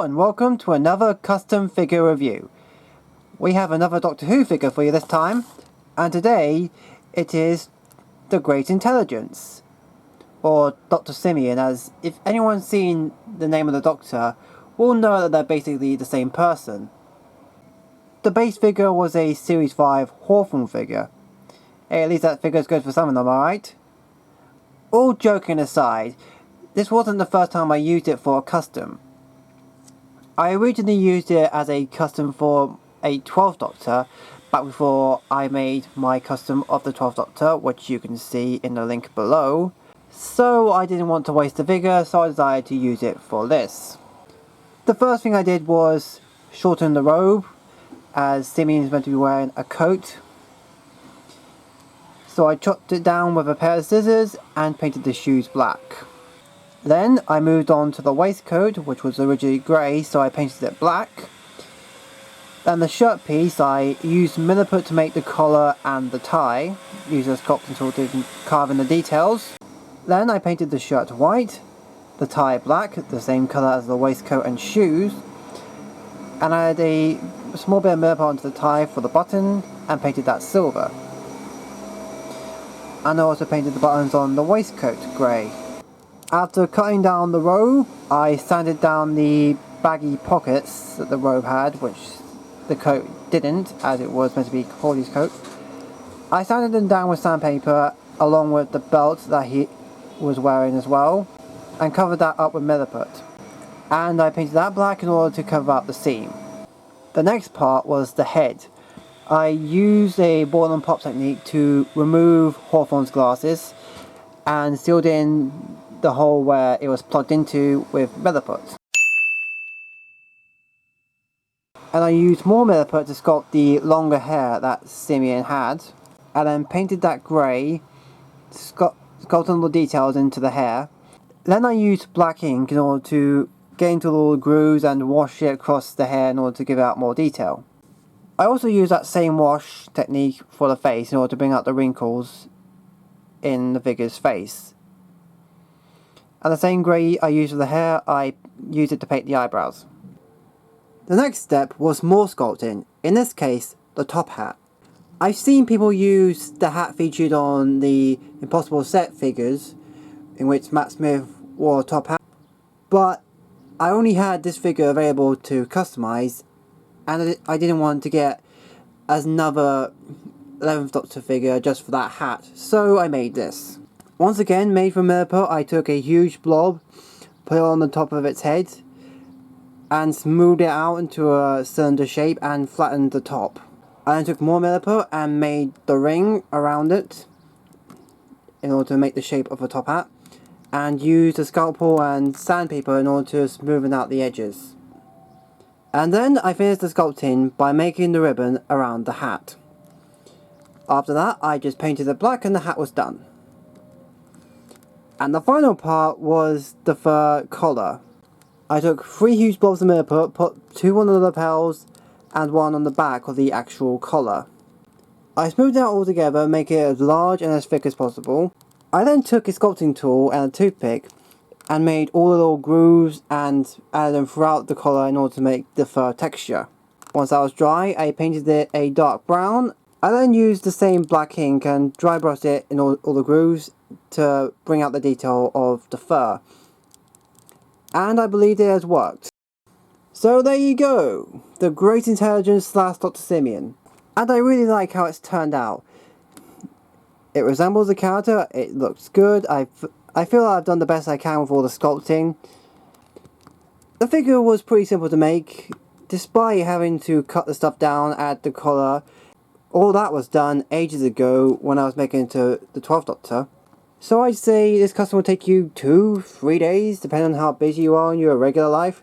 and welcome to another custom figure review. We have another Doctor Who figure for you this time, and today it is the Great Intelligence, or Dr. Simeon, as if anyone's seen the name of the Doctor will know that they're basically the same person. The base figure was a Series 5 Hawthorne figure. Hey, at least that figure's good for some of them, alright? All joking aside, this wasn't the first time I used it for a custom. I originally used it as a custom for a 12th Doctor, back before I made my custom of the 12th Doctor, which you can see in the link below. So I didn't want to waste the figure, so I decided to use it for this. The first thing I did was shorten the robe, as Simeon is meant to be wearing a coat. So I chopped it down with a pair of scissors and painted the shoes black. Then I moved on to the waistcoat, which was originally grey, so I painted it black. Then the shirt piece, I used milliput to make the collar and the tie, used a sculpting tool to carve in the details. Then I painted the shirt white, the tie black, the same colour as the waistcoat and shoes, and I had a small bit of milliput onto the tie for the button and painted that silver. And I also painted the buttons on the waistcoat grey. After cutting down the robe, I sanded down the baggy pockets that the robe had, which the coat didn't, as it was meant to be Capaldi's coat. I sanded them down with sandpaper, along with the belt that he was wearing as well, and covered that up with milliput. And I painted that black in order to cover up the seam. The next part was the head. I used a ball and pop technique to remove Hawthorne's glasses, and sealed in the hole where it was plugged into with milliput. And I used more milliput to sculpt the longer hair that Simeon had, and then painted that grey, sculpting all the details into the hair. Then I used black ink in order to get into all the grooves and wash it across the hair in order to give out more detail. I also used that same wash technique for the face in order to bring out the wrinkles in the figure's face. And the same grey I used for the hair, I used it to paint the eyebrows. The next step was more sculpting, in this case, the top hat. I've seen people use the hat featured on the Impossible set figures, in which Matt Smith wore a top hat, but I only had this figure available to customise, and I didn't want to get another 11th Doctor figure just for that hat, so I made this. Once again, made from milliput, I took a huge blob, put it on the top of its head, and smoothed it out into a cylinder shape and flattened the top. I then took more milliput and made the ring around it in order to make the shape of a top hat, and used a scalpel and sandpaper in order to smoothen out the edges. And then I finished the sculpting by making the ribbon around the hat. After that, I just painted it black and the hat was done. And the final part was the fur collar. I took 3 huge blobs of milliput, put 2 on the lapels and 1 on the back of the actual collar. I smoothed it out all together, making it as large and as thick as possible. I then took a sculpting tool and a toothpick and made all the little grooves and added them throughout the collar in order to make the fur texture. Once that was dry, I painted it a dark brown. I then used the same black ink and dry brushed it in all the grooves to bring out the detail of the fur. And I believe it has worked. So there you go, the Great Intelligence / Dr. Simeon. And I really like how it's turned out. It resembles the character, it looks good, I feel I've done the best I can with all the sculpting. The figure was pretty simple to make, despite having to cut the stuff down, add the collar. All that was done ages ago when I was making it to the 12th Doctor. So I'd say this custom will take you 2-3 days, depending on how busy you are in your regular life.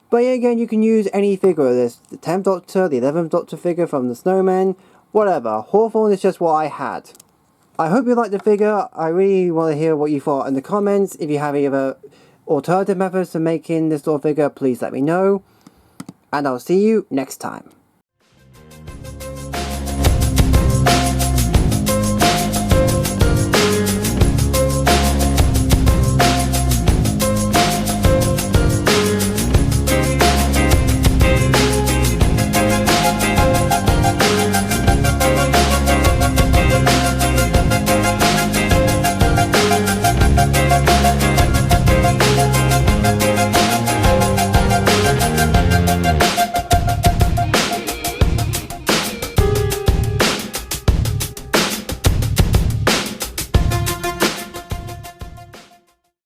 But yeah, again, you can use any figure of this. The 10th Doctor, the 11th Doctor figure from the Snowman, whatever. Hawthorne is just what I had. I hope you liked the figure. I really want to hear what you thought in the comments. If you have any other alternative methods to making this sort of figure, please let me know. And I'll see you next time.